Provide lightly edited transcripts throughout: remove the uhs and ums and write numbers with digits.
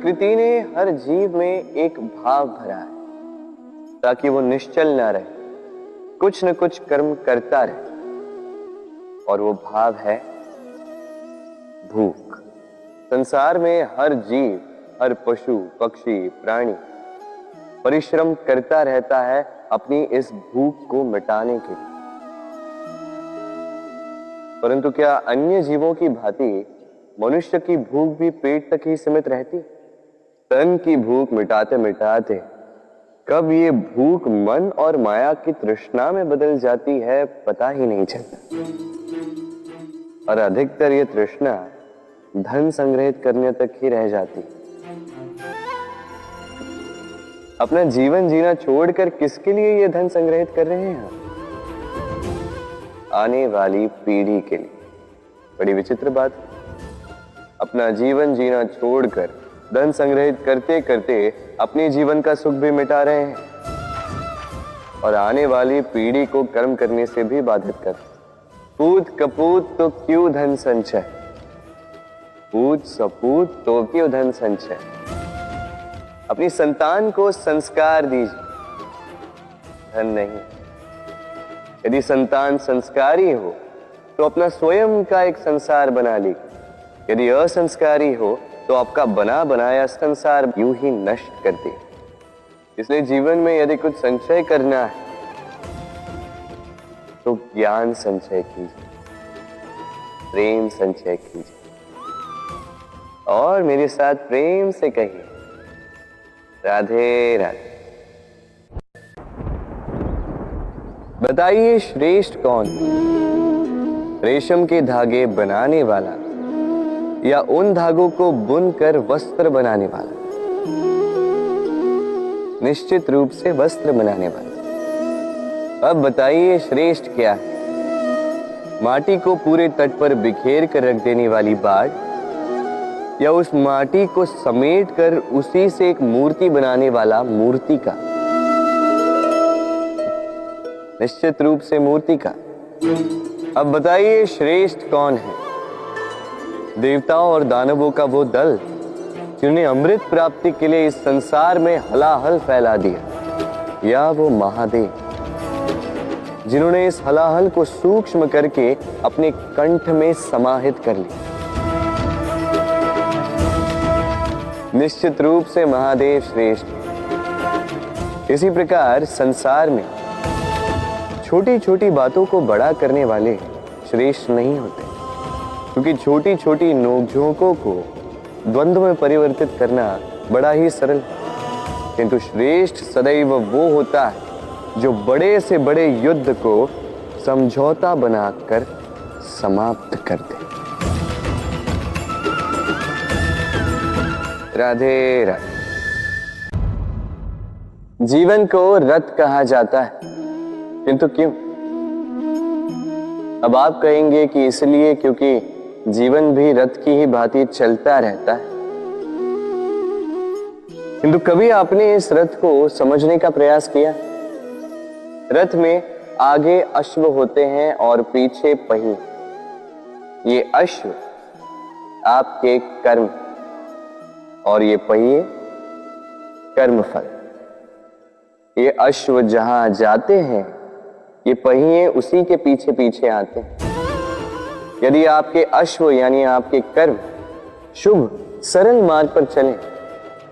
प्रकृति ने हर जीव में एक भाव भरा है ताकि वो निश्चल ना रहे, कुछ न कुछ कर्म करता रहे। और वो भाव है भूख। संसार में हर जीव, हर पशु पक्षी प्राणी परिश्रम करता रहता है अपनी इस भूख को मिटाने के लिए। परंतु क्या अन्य जीवों की भांति मनुष्य की भूख भी पेट तक ही सीमित रहती? तन की भूख मिटाते मिटाते कब ये भूख मन और माया की तृष्णा में बदल जाती है पता ही नहीं चलता। और अधिकतर ये तृष्णा धन संग्रहित करने तक ही रह जाती। अपना जीवन जीना छोड़कर किसके लिए ये धन संग्रहित कर रहे हैं? आने वाली पीढ़ी के लिए। बड़ी विचित्र बात। अपना जीवन जीना छोड़कर धन संग्रहित करते करते अपने जीवन का सुख भी मिटा रहे हैं और आने वाली पीढ़ी को कर्म करने से भी बाधित कर। पूत कपूत तो क्यों धन संचय, पूत सपूत तो क्यों धन संचय। अपनी संतान को संस्कार दीजिए, धन नहीं। यदि संतान संस्कारी हो तो अपना स्वयं का एक संसार बना ली। यदि असंस्कारी हो तो आपका बना बनाया संसार यूं ही नष्ट कर दे। इसलिए जीवन में यदि कुछ संचय करना है तो ज्ञान संचय कीजिए, प्रेम संचय कीजिए और मेरे साथ प्रेम से कहिए राधे राधे। बताइए श्रेष्ठ कौन? रेशम के धागे बनाने वाला या उन धागों को बुनकर वस्त्र बनाने वाला? निश्चित रूप से वस्त्र बनाने वाला। अब बताइए श्रेष्ठ क्या है? माटी को पूरे तट पर बिखेर कर रख देने वाली बाढ़ या उस माटी को समेट कर उसी से एक मूर्ति बनाने वाला मूर्ति का? निश्चित रूप से मूर्ति का। अब बताइए श्रेष्ठ कौन है? देवताओं और दानवों का वो दल जिन्होंने अमृत प्राप्ति के लिए इस संसार में हलाहल फैला दिया, या वो महादेव जिन्होंने इस हलाहल को सूक्ष्म करके अपने कंठ में समाहित कर लिया? निश्चित रूप से महादेव श्रेष्ठ। इसी प्रकार संसार में छोटी छोटी बातों को बड़ा करने वाले श्रेष्ठ नहीं होते, क्योंकि छोटी छोटी नोकझोंकों को द्वंद्व में परिवर्तित करना बड़ा ही सरल है। किंतु श्रेष्ठ सदैव वो होता है जो बड़े से बड़े युद्ध को समझौता बनाकर समाप्त कर दे। राधे राधे। जीवन को रथ कहा जाता है, किंतु क्यों? अब आप कहेंगे कि इसलिए क्योंकि जीवन भी रथ की ही भांति चलता रहता है। किंतु कभी आपने इस रथ को समझने का प्रयास किया? रथ में आगे अश्व होते हैं और पीछे पहिए। ये अश्व आपके कर्म और ये पहिए कर्मफल। ये अश्व जहां जाते हैं ये पहिए उसी के पीछे पीछे आते हैं। यदि आपके अश्व यानी आपके कर्म शुभ सरल मार्ग पर चले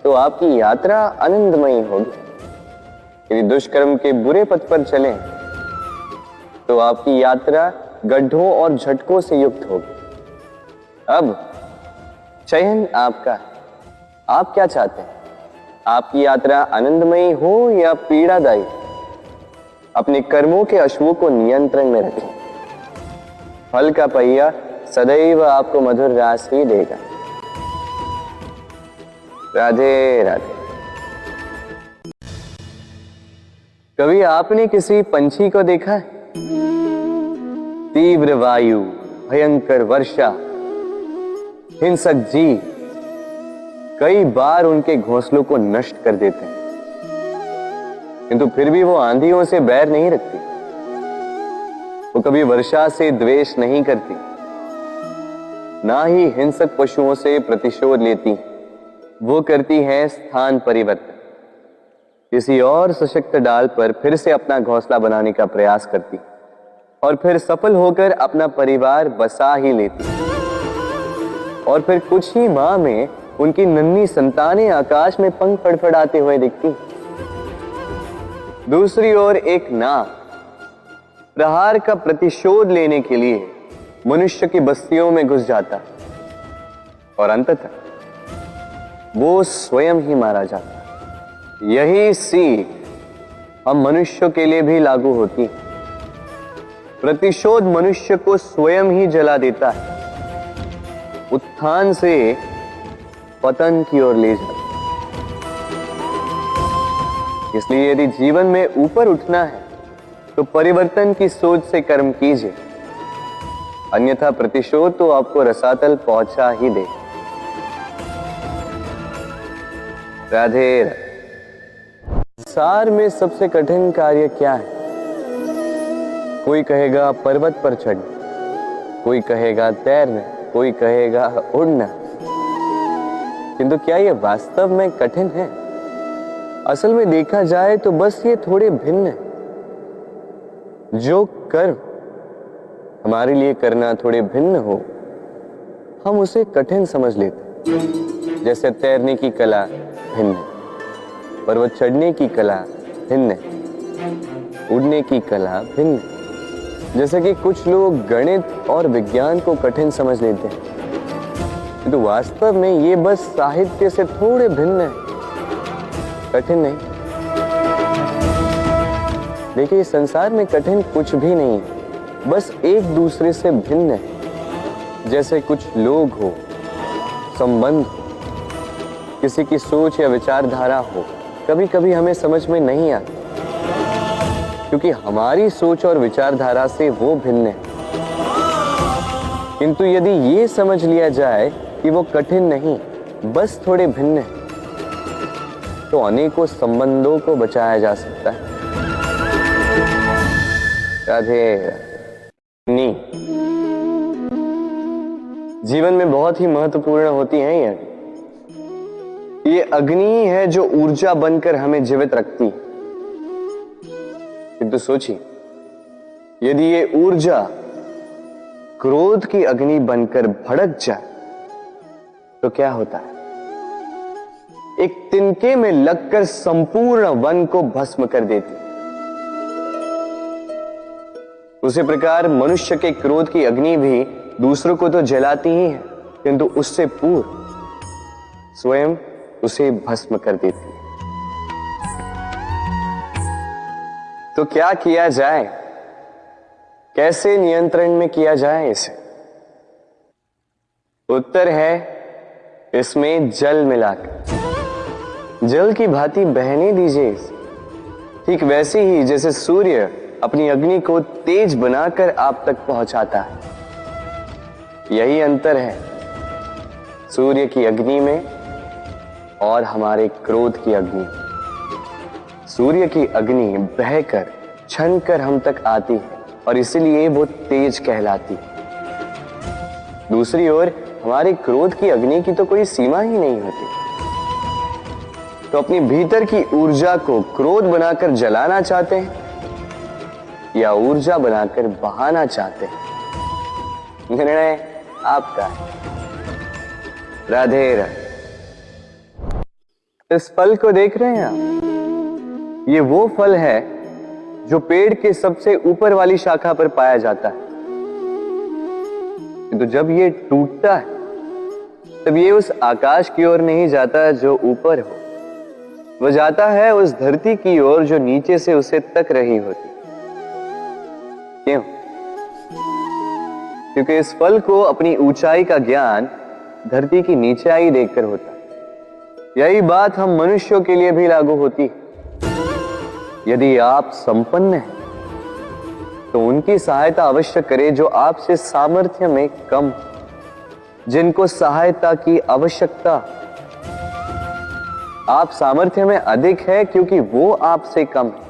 तो आपकी यात्रा आनंदमयी होगी। यदि दुष्कर्म के बुरे पथ पर चलें तो आपकी यात्रा गड्ढों और झटकों से युक्त होगी। अब चयन आपका है। आप क्या चाहते हैं? आपकी यात्रा आनंदमयी हो या पीड़ादायी? अपने कर्मों के अश्वों को नियंत्रण में रखें। फल का पहिया सदैव आपको मधुर रास ही देगा। राधे राधे। कभी आपने किसी पंछी को देखा है? तीव्र वायु, भयंकर वर्षा, हिंसक जीव कई बार उनके घोंसलों को नष्ट कर देते हैं, किंतु फिर भी वो आंधियों से बैर नहीं रखती। वो कभी वर्षा से द्वेष नहीं करती, ना ही हिंसक पशुओं से प्रतिशोध लेती, वो करती हैं स्थान परिवर्तन, किसी और सशक्त डाल पर फिर से अपना घोंसला बनाने का प्रयास करती और फिर सफल होकर अपना परिवार बसा ही लेती। और फिर कुछ ही माह में उनकी नन्ही संतानें आकाश में पंख फड़फड़ाते हुए दिखती। दूसरी ओर एक नाग प्रहार का प्रतिशोध लेने के लिए मनुष्य की बस्तियों में घुस जाता और अंततः वो स्वयं ही मारा जाता। यही सीख हम मनुष्यों के लिए भी लागू होती। प्रतिशोध मनुष्य को स्वयं ही जला देता है, उत्थान से पतन की ओर ले जाता। इसलिए यदि जीवन में ऊपर उठना है तो परिवर्तन की सोच से कर्म कीजिए, अन्यथा प्रतिशोध तो आपको रसातल पहुंचा ही दे। राधे राधे। सार में सबसे कठिन कार्य क्या है? कोई कहेगा पर्वत पर चढ़ना, कोई कहेगा तैरना, कोई कहेगा उड़ना। किंतु क्या यह वास्तव में कठिन है? असल में देखा जाए तो बस ये थोड़े भिन्न है। जो कर्म हमारे लिए करना थोड़े भिन्न हो, हम उसे कठिन समझ लेते। जैसे तैरने की कला भिन्न है, पर्वत चढ़ने की कला भिन्न है, उड़ने की कला भिन्न है। जैसे कि कुछ लोग गणित और विज्ञान को कठिन समझ लेते हैं, तो वास्तव में ये बस साहित्य से थोड़े भिन्न है, कठिन नहीं। देखिए, इस संसार में कठिन कुछ भी नहीं है, बस एक दूसरे से भिन्न है। जैसे कुछ लोग हो, संबंध हो, किसी की सोच या विचारधारा हो, कभी कभी हमें समझ में नहीं आती, क्योंकि हमारी सोच और विचारधारा से वो भिन्न है। किंतु यदि ये समझ लिया जाए कि वो कठिन नहीं, बस थोड़े भिन्न है, तो अनेकों संबंधों को बचाया जा सकता है। राधे। जीवन में बहुत ही महत्वपूर्ण होती है ये अग्नि है जो ऊर्जा बनकर हमें जीवित रखती है। किंतु सोचिए, यदि ये ऊर्जा क्रोध की अग्नि बनकर भड़क जाए तो क्या होता है? एक तिनके में लगकर संपूर्ण वन को भस्म कर देती। उसी प्रकार मनुष्य के क्रोध की अग्नि भी दूसरों को तो जलाती ही है, किंतु उससे पूर्व स्वयं उसे भस्म कर देती है। तो क्या किया जाए? कैसे नियंत्रण में किया जाए इसे? उत्तर है इसमें जल मिलाकर। जल की भांति बहने दीजिए इसे, ठीक वैसे ही जैसे सूर्य अपनी अग्नि को तेज बनाकर आप तक पहुंचाता है। यही अंतर है सूर्य की अग्नि में और हमारे क्रोध की अग्नि। सूर्य की अग्नि बहकर छनकर हम तक आती है और इसीलिए वो तेज कहलाती है। दूसरी ओर हमारे क्रोध की अग्नि की तो कोई सीमा ही नहीं होती। तो अपनी भीतर की ऊर्जा को क्रोध बनाकर जलाना चाहते हैं या ऊर्जा बनाकर बहाना चाहते हैं? निर्णय आपका है। राधे राधे। इस फल को देख रहे हैं आप? ये वो फल है जो पेड़ के सबसे ऊपर वाली शाखा पर पाया जाता है। तो जब ये टूटता है तब ये उस आकाश की ओर नहीं जाता जो ऊपर हो, वह जाता है उस धरती की ओर जो नीचे से उसे तक रही होती। क्यों? क्योंकि इस फल को अपनी ऊंचाई का ज्ञान धरती की नीचाई देखकर होता है। यही बात हम मनुष्यों के लिए भी लागू होती है। यदि आप संपन्न हैं तो उनकी सहायता अवश्य करें जो आपसे सामर्थ्य में कम, जिनको सहायता की आवश्यकता। आप सामर्थ्य में अधिक है क्योंकि वो आपसे कम है।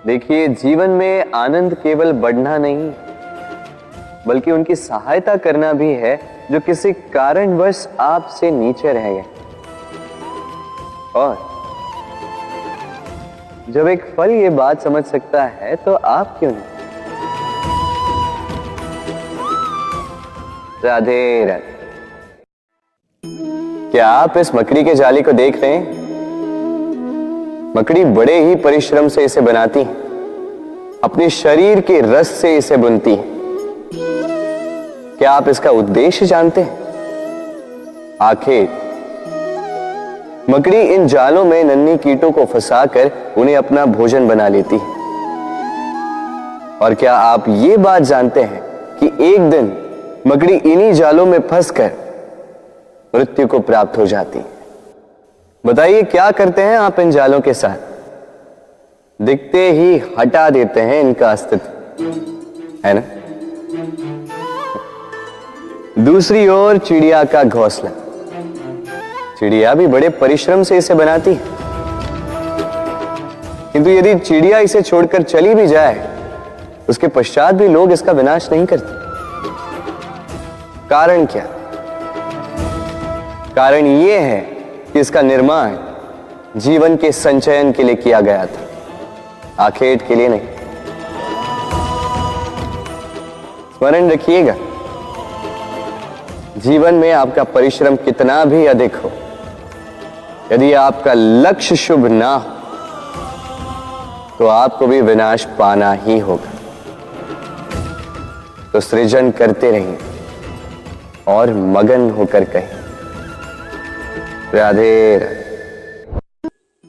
देखिए, जीवन में आनंद केवल बढ़ना नहीं बल्कि उनकी सहायता करना भी है जो किसी कारणवश आपसे नीचे रह गए। और जब एक फल ये बात समझ सकता है तो आप क्यों नहीं? राधे राधे। क्या आप इस मकड़ी के जाली को देख रहे हैं? मकड़ी बड़े ही परिश्रम से इसे बनाती है, अपने शरीर के रस से इसे बुनती है। क्या आप इसका उद्देश्य जानते हैं? आखिर मकड़ी इन जालों में नन्ही कीटों को फंसाकर उन्हें अपना भोजन बना लेती है। और क्या आप ये बात जानते हैं कि एक दिन मकड़ी इन्हीं जालों में फंसकर मृत्यु को प्राप्त हो जाती है? बताइए क्या करते हैं आप इन जालों के साथ? दिखते ही हटा देते हैं इनका अस्तित्व, है ना? दूसरी ओर चिड़िया का घोंसला। चिड़िया भी बड़े परिश्रम से इसे बनाती है, किंतु यदि चिड़िया इसे छोड़कर चली भी जाए, उसके पश्चात भी लोग इसका विनाश नहीं करते। कारण क्या? कारण यह है कि इसका निर्माण जीवन के संचयन के लिए किया गया था, आखेट के लिए नहीं। स्मरण रखिएगा, जीवन में आपका परिश्रम कितना भी अधिक हो, यदि आपका लक्ष्य शुभ ना हो तो आपको भी विनाश पाना ही होगा। तो सृजन करते रहिए और मगन होकर कहें राधे राधे।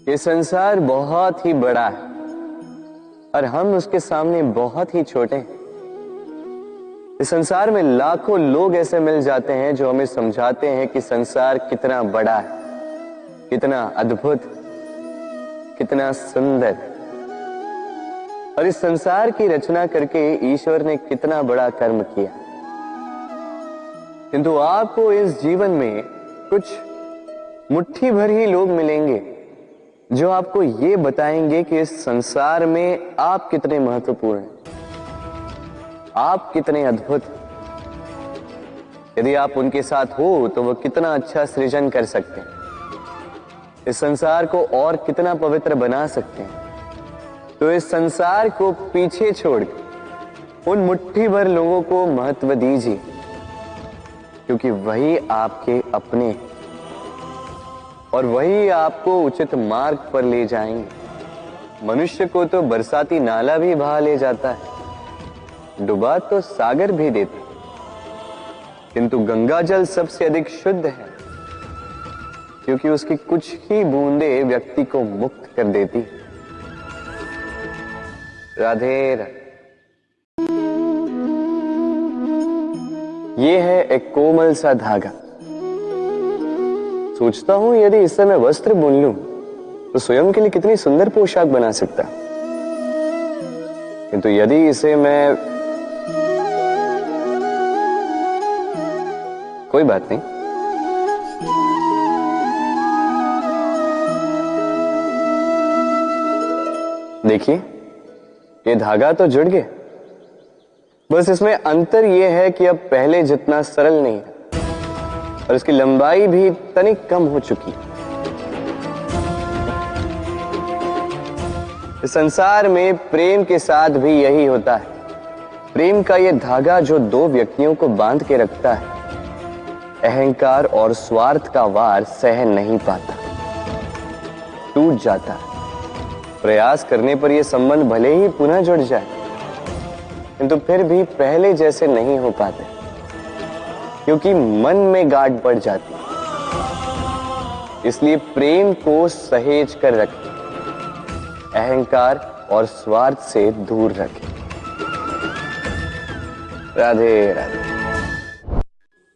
ये संसार बहुत ही बड़ा है और हम उसके सामने बहुत ही छोटे हैं। इस संसार में लाखों लोग ऐसे मिल जाते हैं जो हमें समझाते हैं कि संसार कितना बड़ा है, कितना अद्भुत, कितना सुंदर। और इस संसार की रचना करके ईश्वर ने कितना बड़ा कर्म किया। किंतु आपको इस जीवन में कुछ मुट्ठी भर ही लोग मिलेंगे जो आपको ये बताएंगे कि इस संसार में आप कितने महत्वपूर्ण हैं, आप कितने अद्भुत। यदि आप उनके साथ हो तो वो कितना अच्छा सृजन कर सकते हैं, इस संसार को और कितना पवित्र बना सकते हैं। तो इस संसार को पीछे छोड़ उन मुट्ठी भर लोगों को महत्व दीजिए, क्योंकि वही आपके अपने और वही आपको उचित मार्ग पर ले जाएंगे। मनुष्य को तो बरसाती नाला भी बहा ले जाता है, डुबा तो सागर भी देता, किंतु गंगा जल सबसे अधिक शुद्ध है, क्योंकि उसकी कुछ ही बूंदें व्यक्ति को मुक्त कर देती। राधे राधे। ये है एक कोमल सा धागा। सोचता हूं यदि इससे मैं वस्त्र बुन लूं तो स्वयं के लिए कितनी सुंदर पोशाक बना सकता। किंतु यदि इसे मैं, कोई बात नहीं, देखिए ये धागा तो जुड़ गया, बस इसमें अंतर यह है कि अब पहले जितना सरल नहीं है और इसकी लंबाई भी तनिक कम हो चुकी है। इस संसार में प्रेम के साथ भी यही होता है। प्रेम का यह धागा जो दो व्यक्तियों को बांध के रखता है, अहंकार और स्वार्थ का वार सह नहीं पाता, टूट जाता है। प्रयास करने पर यह संबंध भले ही पुनः जुड़ जाए, किंतु फिर भी पहले जैसे नहीं हो पाते, क्योंकि मन में गांठ बढ़ जाती है। इसलिए प्रेम को सहेज कर रखें, अहंकार और स्वार्थ से दूर रखें। राधे राधे।